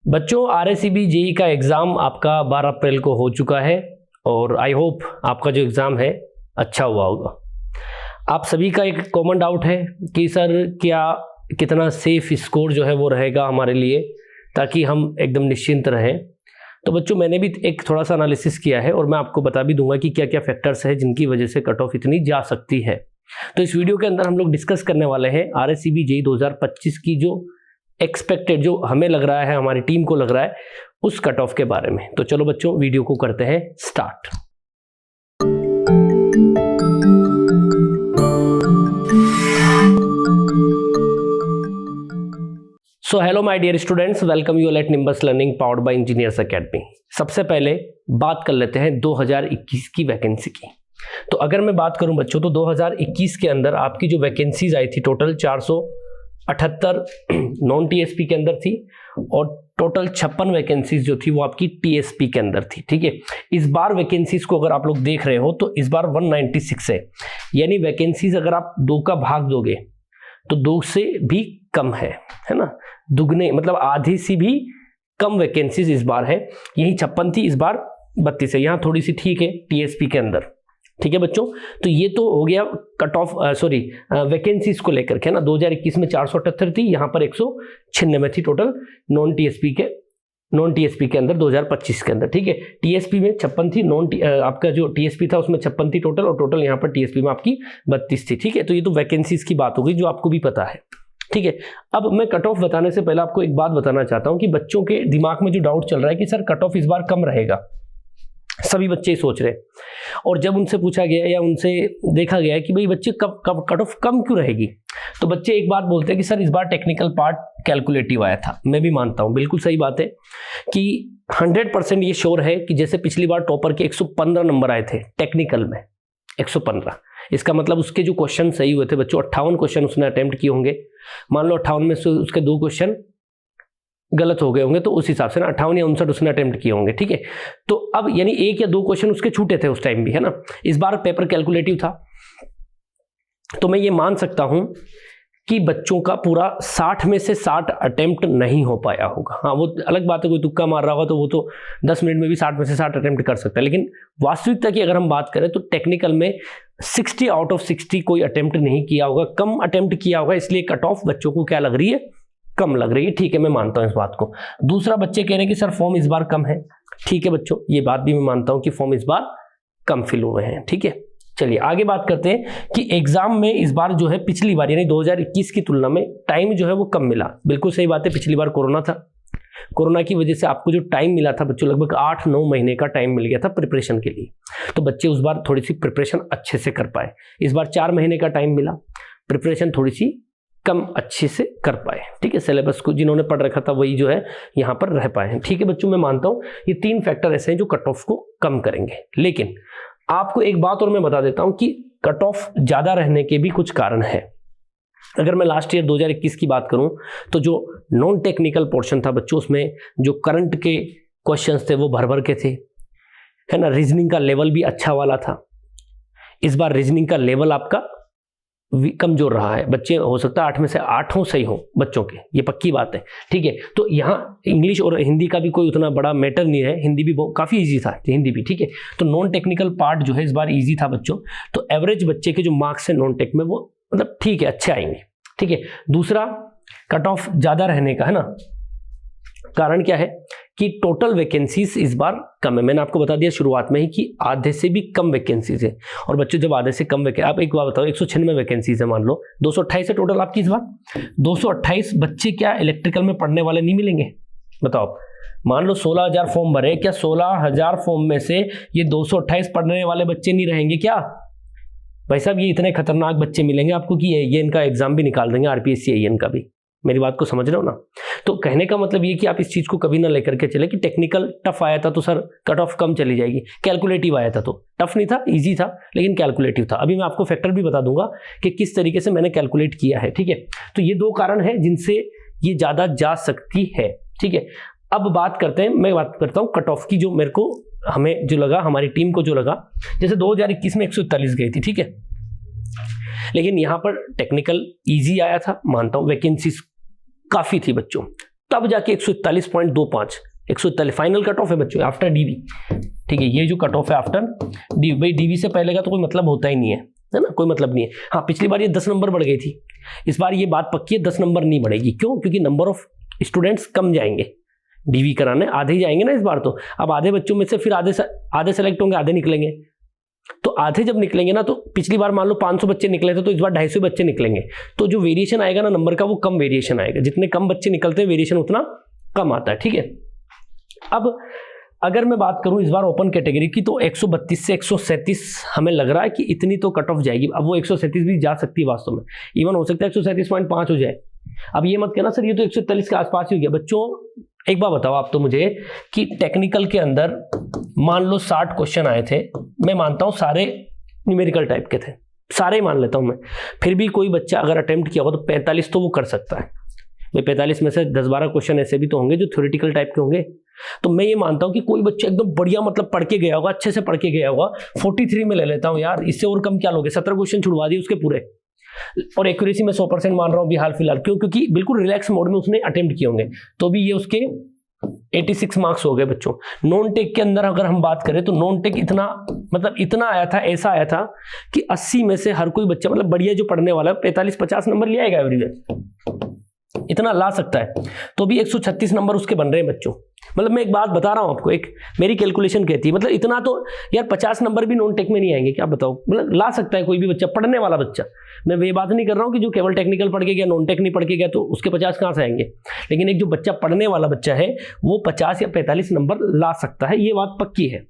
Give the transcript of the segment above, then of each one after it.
बच्चों RACB JEE का exam आपका 12 अप्रैल को हो चुका है और आई होप आपका जो एग्ज़ाम है अच्छा हुआ होगा। आप सभी का एक कॉमन डाउट है कि सर क्या कितना सेफ स्कोर जो है वो रहेगा हमारे लिए ताकि हम एकदम निश्चिंत रहें। तो बच्चों मैंने भी एक थोड़ा सा एनालिसिस किया है और मैं आपको बता भी दूंगा कि क्या क्या फैक्टर्स है जिनकी वजह से कट ऑफ इतनी जा सकती है। तो इस वीडियो के अंदर हम लोग डिस्कस करने वाले हैं RACB जेई 2025 की जो एक्सपेक्टेड, जो हमें लग रहा है, हमारी टीम को लग रहा है, उस कट ऑफ के बारे में। तो चलो बच्चों वीडियो को करते हैं start. So hello my dear students, welcome you at Nimbus Learning powered by Engineers Academy. सबसे पहले बात कर लेते हैं 2021 की वैकेंसी की। तो अगर मैं बात करूं बच्चों तो 2021 के अंदर आपकी जो वैकेंसीज आई थी टोटल 478 नॉन TSP के अंदर थी और टोटल 56 वैकेंसीज जो थी वो आपकी TSP के अंदर थी। ठीक है, इस बार वैकेंसीज को अगर आप लोग देख रहे हो तो इस बार 196 है, यानी वैकेंसीज अगर आप 2 का भाग दोगे तो 2 से भी कम है ना, दुगने मतलब आधी से भी कम वैकेंसीज इस बार है। यही 56 थी, इस बार 32 है, यहाँ थोड़ी सी ठीक है TSP के अंदर। ठीक है बच्चों, तो ये तो हो गया कट ऑफ वैकेंसीज को लेकर के ना। 2021 में 478 थी, यहाँ पर 196 थी टोटल नॉन TSP के अंदर 2025 के अंदर। ठीक है, TSP में 56 थी, आपका जो TSP था उसमें 56 थी टोटल, और टोटल यहाँ पर TSP में आपकी 32 थी। ठीक है, तो ये तो वैकेंसीज की बात हो गई जो आपको भी पता है। ठीक है, अब मैं कट ऑफ बताने से पहले आपको एक बात बताना चाहता हूं कि बच्चों के दिमाग में जो डाउट चल रहा है कि सर कट ऑफ इस बार कम रहेगा, सभी बच्चे सोच रहे हैं। और जब उनसे पूछा गया या उनसे देखा गया कि भाई बच्चे कब कट ऑफ कम क्यों रहेगी, तो बच्चे एक बात बोलते हैं कि सर इस बार टेक्निकल पार्ट कैलकुलेटिव आया था। मैं भी मानता हूं, बिल्कुल सही बात है कि 100% ये श्योर है कि जैसे पिछली बार टॉपर के 115 नंबर आए थे टेक्निकल में, 115, इसका मतलब उसके जो क्वेश्चन सही हुए थे बच्चों, 58 क्वेश्चन उसने अटेम्प्ट किए होंगे। मान लो 58 में से उसके 2 क्वेश्चन गलत हो गए होंगे, तो उस हिसाब से ना 58 या 59 उसने अटेम्प्ट किए होंगे। ठीक है, तो अब यानी 1 या 2 क्वेश्चन उसके छूटे थे उस टाइम भी, है ना। इस बार पेपर कैलकुलेटिव था, तो मैं ये मान सकता हूं कि बच्चों का पूरा 60 में से 60 अटेम्प्ट नहीं हो पाया होगा। हाँ, वो अलग बात है, कोई तुक्का मार रहा होगा तो वो तो 10 मिनट में भी 60 में से 60 अटेम्प्ट कर सकता है, लेकिन वास्तविकता की अगर हम बात करें तो टेक्निकल में 60 आउट ऑफ 60 कोई अटेम्प्ट नहीं किया होगा, कम अटेम्प्ट किया होगा, इसलिए कट ऑफ बच्चों को क्या लग रही है, कम लग रही है। ठीक है, मैं मानता हूं इस बात को। दूसरा, बच्चे कह रहे हैं कि सर फॉर्म इस बार कम है। ठीक है बच्चों, ये बात भी मैं मानता हूं कि फॉर्म इस बार कम फिल हुए हैं। ठीक है, चलिए आगे बात करते हैं कि एग्जाम में इस बार जो है पिछली बार यानी 2021 की तुलना में टाइम जो है वो कम मिला। बिल्कुल सही बात है, पिछली बार कोरोना था, कोरोना की वजह से आपको जो टाइम मिला था बच्चों, लगभग 8-9 महीने का टाइम मिल गया था प्रिपरेशन के लिए, तो बच्चे उस बार थोड़ी सी प्रिपरेशन अच्छे से कर पाए। इस बार 4 महीने का टाइम मिला, प्रिपरेशन थोड़ी सी कम अच्छे से कर पाए। ठीक है, सिलेबस को जिन्होंने पढ़ रखा था वही जो है यहाँ पर रह पाए हैं। ठीक है बच्चों, मैं मानता हूँ ये 3 फैक्टर ऐसे हैं जो कट ऑफ को कम करेंगे। लेकिन आपको एक बात और मैं बता देता हूं कि कट ऑफ ज्यादा रहने के भी कुछ कारण है। अगर मैं लास्ट ईयर 2021 की बात करूं तो जो नॉन टेक्निकल पोर्शन था बच्चों, उसमें जो करंट के क्वेश्चंस थे वो भर भर के थे, है ना। रीजनिंग का लेवल भी अच्छा वाला था। इस बार रीजनिंग का लेवल आपका कमजोर रहा है। बच्चे हो सकता है 8 में से 8 सही हो बच्चों के, ये पक्की बात है। ठीक है, तो यहाँ इंग्लिश और हिंदी का भी कोई उतना बड़ा मैटर नहीं है, हिंदी भी काफी इजी था, हिंदी भी। ठीक है, तो नॉन टेक्निकल पार्ट जो है इस बार इजी था बच्चों, तो एवरेज बच्चे के जो मार्क्स है नॉन टेक में वो मतलब ठीक है, अच्छे आएंगे। ठीक है, दूसरा कट ऑफ ज्यादा रहने का है ना कारण क्या है कि टोटल वैकेंसीज इस बार कम है। मैंने आपको बता दिया शुरुआत में ही कि आधे से भी कम वैकेंसीज है। और बच्चों जब आधे से कम आप एक बार बताओ, 196 वैकेंसीज है, मान लो 228 है टोटल आपकी इस बार। 228 बच्चे क्या इलेक्ट्रिकल में पढ़ने वाले नहीं मिलेंगे? बताओ, मान लो 16,000 फॉर्म भरे, क्या 16,000 फॉर्म में से ये 228 पढ़ने वाले बच्चे नहीं रहेंगे क्या? भाई साहब, ये इतने खतरनाक बच्चे मिलेंगे आपको कि ये इनका एग्जाम भी निकाल देंगे, RPSC AN का भी। मेरी बात को समझ रहे हो ना? तो कहने का मतलब ये कि आप इस चीज को कभी ना लेकर के चले कि टेक्निकल टफ आया था तो सर कट ऑफ कम चली जाएगी, कैलकुलेटिव आया था तो टफ नहीं था, इजी था, लेकिन कैलकुलेटिव था। अभी मैं आपको फैक्टर भी बता दूंगा कि किस तरीके से मैंने कैलकुलेट किया है। ठीक है, तो ये 2 कारण है जिनसे ये ज्यादा जा सकती है। ठीक है, अब बात करते हैं, मैं बात करता हूँ कट ऑफ की, जो मेरे को हमें जो लगा, हमारी टीम को जो लगा। जैसे 2021 में 141 गई थी, ठीक है, लेकिन यहाँ पर टेक्निकल इजी आया था, मानता हूँ। वैकेंसीज काफी थी बच्चों, तब जाके 141.25 141 फाइनल कट ऑफ है बच्चों आफ्टर डीवी। ठीक है, ये जो कट ऑफ है आफ्टर डीवी, भाई डीवी से पहले का तो कोई मतलब होता ही नहीं है ना, कोई मतलब नहीं है। हाँ, पिछली बार ये 10 नंबर बढ़ गई थी, इस बार ये बात पक्की है 10 नंबर नहीं बढ़ेगी। क्यों? क्योंकि नंबर ऑफ स्टूडेंट्स कम जाएंगे डीवी कराने, आधे ही जाएंगे ना इस बार। तो अब आधे बच्चों में से फिर आधे सेलेक्ट होंगे, आधे निकलेंगे। तो आधे जब निकलेंगे ना, तो पिछली बार मान लो 500 बच्चे निकले थे, तो इस बार 250 बच्चे निकलेंगे। तो जो वेरिएशन आएगा ना नंबर का, वो कम वेरिएशन आएगा। जितने कम बच्चे निकलते हैं वेरिएशन उतना कम आता है। ठीक है, अब अगर मैं बात करूं इस बार ओपन कैटेगरी की, तो 132 से 137 हमें लग रहा है कि इतनी तो कट ऑफ जाएगी। अब वो 137 भी जा सकती है वास्तव में, इवन हो सकता है 137.5 हो जाए। अब ये मत कहना सर ये तो 141 के आसपास ही हो गया। बच्चों एक बार बताओ आप तो मुझे कि टेक्निकल के अंदर मान लो 60 क्वेश्चन आए थे, मैं मानता हूं सारे न्यूमेरिकल टाइप के थे, सारे ही मान लेता हूं मैं, फिर भी कोई बच्चा अगर अटेम्प्ट किया होगा तो 45 तो वो कर सकता है। भाई 45 में से 10-12 क्वेश्चन ऐसे भी तो होंगे जो थ्योरेटिकल टाइप के होंगे। तो मैं ये मानता हूं कि कोई बच्चा एकदम बढ़िया मतलब पढ़ के गया होगा, अच्छे से पढ़ के गया होगा, 43 में ले लेता हूं यार, इससे और कम क्या लोगे, 17 क्वेश्चन छुड़वा दिए उसके पूरे, और एक्यूरेसी में 100% मान रहा हूं भी हाल फिलहाल। क्यों? क्योंकि बिल्कुल रिलैक्स मोड में उसने अटेम्प्ट किए होंगे, तो भी ये उसके 86 मार्क्स हो गए बच्चों। नॉन टेक के अंदर अगर हम बात करें तो नॉन टेक इतना मतलब इतना आया था, ऐसा आया था कि 80 में से हर कोई बच्चा मतलब बढ़िया जो पढ़ने वाला है 45-50 नंबर ले आएगा एवरीवेयर, इतना ला सकता है। तो भी 136 नंबर उसके बन रहे हैं बच्चों। मतलब मैं एक बात बता रहा हूं आपको, एक मेरी कैलकुलेशन कहती है, मतलब इतना तो यार 50 नंबर भी नॉन टेक में नहीं आएंगे क्या बताओ, मतलब ला सकता है कोई भी बच्चा, पढ़ने वाला बच्चा। मैं ये बात नहीं कर रहा हूं कि जो केवल टेक्निकल पढ़ के गया, नॉन टेक नहीं पढ़ के गया, तो उसके 50 कहां से आएंगे। लेकिन एक जो बच्चा पढ़ने वाला बच्चा है वो 50 या 45 नंबर ला सकता है, ये बात पक्की है।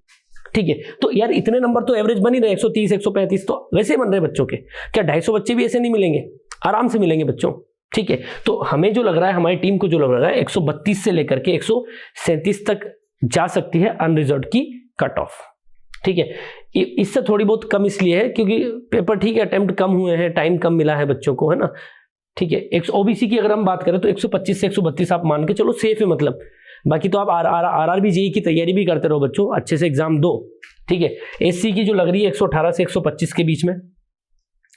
ठीक है, तो यार इतने नंबर तो एवरेज बन ही रहे, 130 135 तो वैसे बन रहे बच्चों के। क्या 250 बच्चे भी ऐसे नहीं मिलेंगे? आराम से मिलेंगे बच्चों। ठीक है, तो हमें जो लग रहा है, हमारी टीम को जो लग रहा है 132 से लेकर के 137 तक जा सकती है अनरिजर्व्ड की कट ऑफ। ठीक है, इससे थोड़ी बहुत कम इसलिए है क्योंकि पेपर ठीक है अटेम्प्ट कम हुए हैं, टाइम कम मिला है बच्चों को, है ना। ठीक है, ओबीसी की अगर हम बात करें तो 125 से 132 आप मान के चलो सेफ है मतलब। बाकी तो आप आरआरबी जेईई की तैयारी भी करते रहो बच्चों, अच्छे से एग्जाम दो। ठीक है, एससी की जो लग रही है 118 से 125 के बीच में,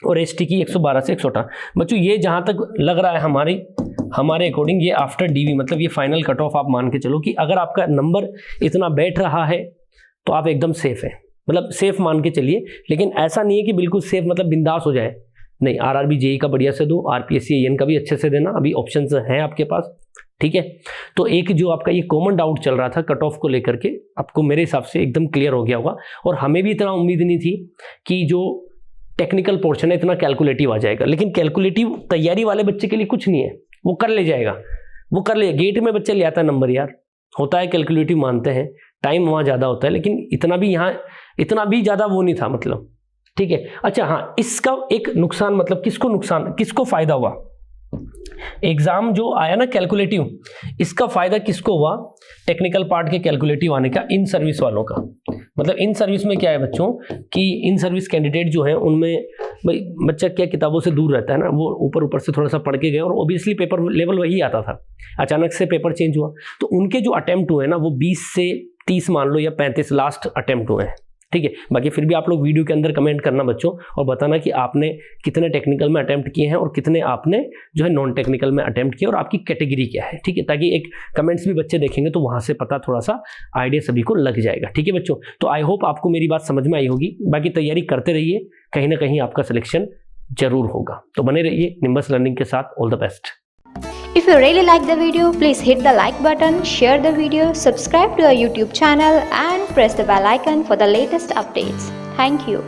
और एसटी की 112 से 118 बच्चों। ये जहां तक लग रहा है हमारे अकॉर्डिंग ये आफ्टर डीवी मतलब ये फाइनल कट ऑफ आप मान के चलो कि अगर आपका नंबर इतना बैठ रहा है तो आप एकदम सेफ है, मतलब सेफ मान के चलिए। लेकिन ऐसा नहीं है कि बिल्कुल सेफ मतलब बिंदास हो जाए, नहीं। आरआरबी जेईई का बढ़िया से दो, आरपीएससी एएन का भी अच्छे से देना, अभी ऑप्शंस हैं आपके पास। ठीक है, तो एक जो आपका ये कॉमन डाउट चल रहा था कट ऑफ को लेकर के, आपको मेरे हिसाब से एकदम क्लियर हो गया होगा। और हमें भी इतना उम्मीद नहीं थी कि जो टेक्निकल पोर्शन है इतना कैलकुलेटिव आ जाएगा। लेकिन कैलकुलेटिव तैयारी वाले बच्चे के लिए कुछ नहीं है, वो कर ले जाएगा, वो कर ले। गेट में बच्चा ले आता है नंबर यार, होता है कैलकुलेटिव मानते हैं, टाइम वहाँ ज़्यादा होता है, लेकिन इतना भी ज़्यादा वो नहीं था मतलब। ठीक है, अच्छा हाँ, इसका एक नुकसान मतलब किसको फायदा हुआ, एग्जाम जो आया ना कैलकुलेटिव, इसका फायदा किसको हुआ, टेक्निकल पार्ट के कैलकुलेटिव आने का, इन सर्विस वालों का। मतलब इन सर्विस में क्या है बच्चों कि इन सर्विस कैंडिडेट जो है उनमें भाई बच्चा क्या किताबों से दूर रहता है ना, वो ऊपर से थोड़ा सा पढ़ के गए और ओबियसली पेपर लेवल वही आता था, अचानक से पेपर चेंज हुआ, तो उनके जो अटेम्प्ट हुए ना वो 20 से 30 मान लो या 35 लास्ट अटेम्प्ट हुए हैं। ठीक है, बाकी फिर भी आप लोग वीडियो के अंदर कमेंट करना बच्चों और बताना कि आपने कितने टेक्निकल में अटेम्प्ट किए हैं और कितने आपने जो है नॉन टेक्निकल में अटेम्प्ट किए और आपकी कैटेगरी क्या है। ठीक है, ताकि एक कमेंट्स भी बच्चे देखेंगे तो वहां से पता थोड़ा सा आइडिया सभी को लग जाएगा। ठीक है बच्चों, तो आई होप आपको मेरी बात समझ में आई होगी। बाकी तैयारी करते रहिए, कहीं ना कहीं आपका सिलेक्शन जरूर होगा। तो बने रहिए निम्बस लर्निंग के साथ। All the best. If you really like the video, please hit the like button, share the video, subscribe to our YouTube channel and press the bell icon for the latest updates. Thank you.